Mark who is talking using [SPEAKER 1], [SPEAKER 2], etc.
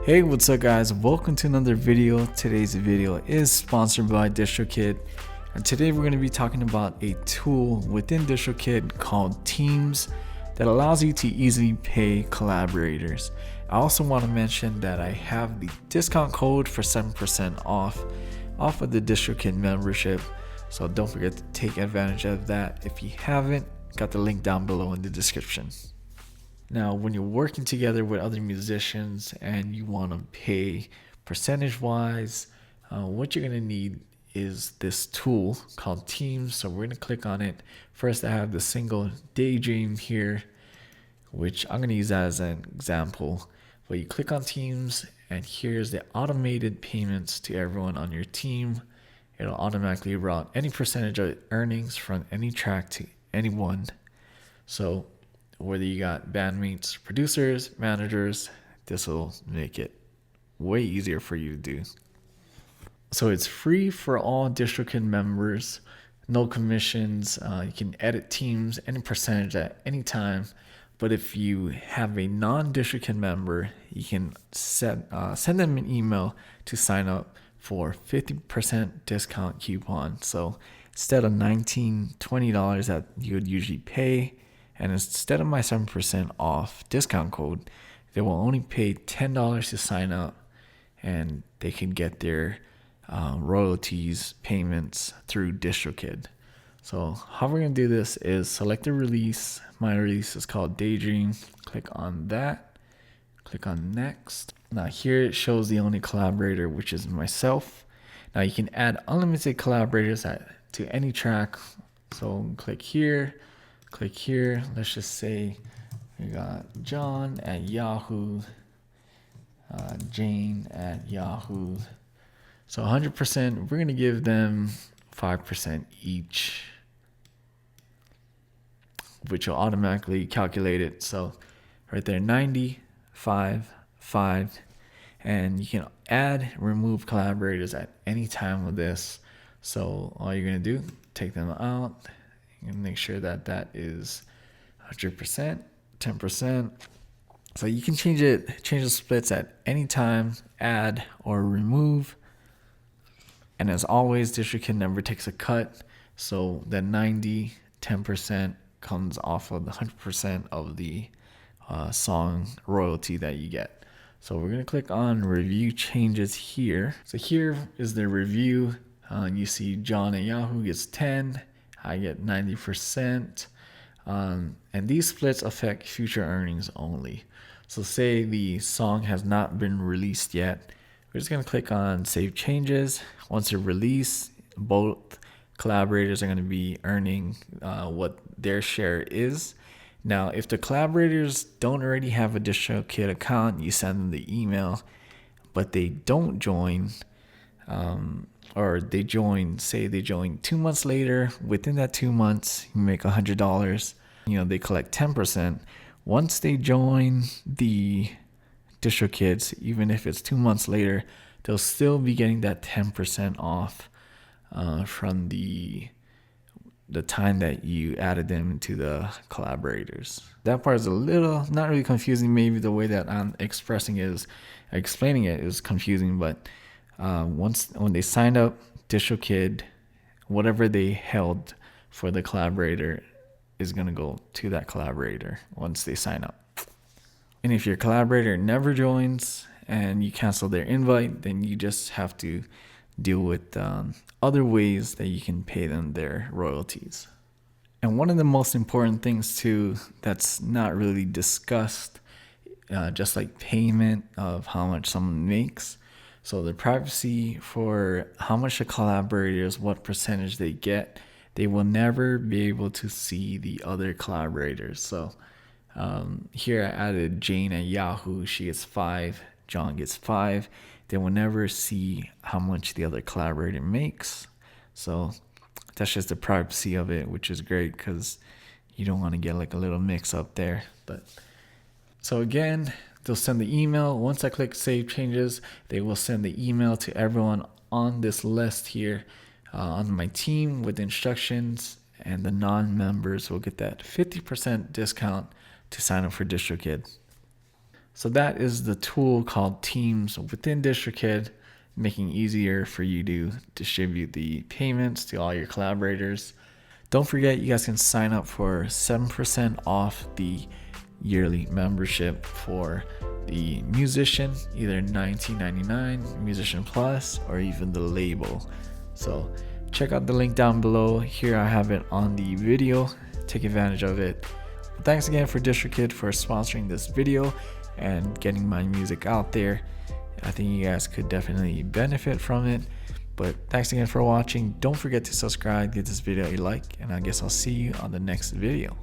[SPEAKER 1] Hey, what's up guys? Welcome to another video. Today's video is sponsored by DistroKid, and today we're going to be talking about a tool within DistroKid called Teams that allows you to easily pay collaborators. I also want to mention that I have the discount code for 7% off of the DistroKid membership, so don't forget to take advantage of that. If you haven't, got the link down below in the description. Now, when you're working together with other musicians and you want to pay percentage wise, what you're going to need is this tool called Teams. So we're going to click on it. First, I have the single Daydream here, which I'm going to use that as an example. But you click on Teams, and here's the automated payments to everyone on your team. It'll automatically route any percentage of earnings from any track to anyone. So whether you got bandmates, producers, managers, this will make it way easier for you to do. So it's free for all DistroKid members, no commissions. You can edit teams, any percentage at any time. But if you have a non-DistroKid member, you can send them an email to sign up for 50% discount coupon. So instead of $19-20 that you would usually pay, and instead of my 7% off discount code, they will only pay $10 to sign up, and they can get their royalties payments through DistroKid. So how we're going to do this is select a release. My release is called Daydream. Click on that. Click on Next. Now here it shows the only collaborator, which is myself. Now you can add unlimited collaborators to any track. So click here. Click here. Let's just say we got John at Yahoo, Jane at Yahoo. So 100%, we're going to give them 5% each, which will automatically calculate it. So right there, 90, 5, 5. And you can add, remove collaborators at any time with this. So all you're going to do, take them out. And make sure that that is 100%, 10%. So you can change the splits at any time, add or remove. And as always, DistroKid never takes a cut. So the 90, 10% comes off of the 100% of the song royalty that you get. So we're going to click on review changes here. So here is the review. You see John at Yahoo gets 10. I get 90%, and these splits affect future earnings only. So say the song has not been released yet, we're just going to click on save changes. Once it's released, both collaborators are going to be earning what their share is. Now, if the collaborators don't already have a DistroKid account, you send them the email, but they don't join, or they join, say they join 2 months later. Within that 2 months, you make $100. They collect 10%. Once they join the DistroKids, even if it's 2 months later, they'll still be getting that 10% off from the time that you added them to the collaborators. That part is a little, not really confusing. Maybe the way that I'm explaining it is confusing, but when they signed up DistroKid, whatever they held for the collaborator is going to go to that collaborator once they sign up. And if your collaborator never joins and you cancel their invite, then you just have to deal with other ways that you can pay them their royalties. And one of the most important things too that's not really discussed, just like payment of how much someone makes. So the privacy for how much the collaborators, what percentage they get, they will never be able to see the other collaborators. So here I added Jane at Yahoo. She gets 5. John gets 5. They will never see how much the other collaborator makes. So that's just the privacy of it, which is great because you don't want to get like a little mix up there. But so again, they'll send the email. Once I click save changes, they will send the email to everyone on this list here on my team with instructions, and the non-members will get that 50% discount to sign up for DistroKid. So that is the tool called Teams within DistroKid, making it easier for you to distribute the payments to all your collaborators. Don't forget, you guys can sign up for 7% off the yearly membership for the musician, either $19.99, Musician Plus, or even the label. So check out the link down below. Here I have it on the video. Take advantage of it. Thanks again for DistroKid for sponsoring this video and getting my music out there. I think you guys could definitely benefit from it. But thanks again for watching. Don't forget to subscribe, give this video a like, and I guess I'll see you on the next video.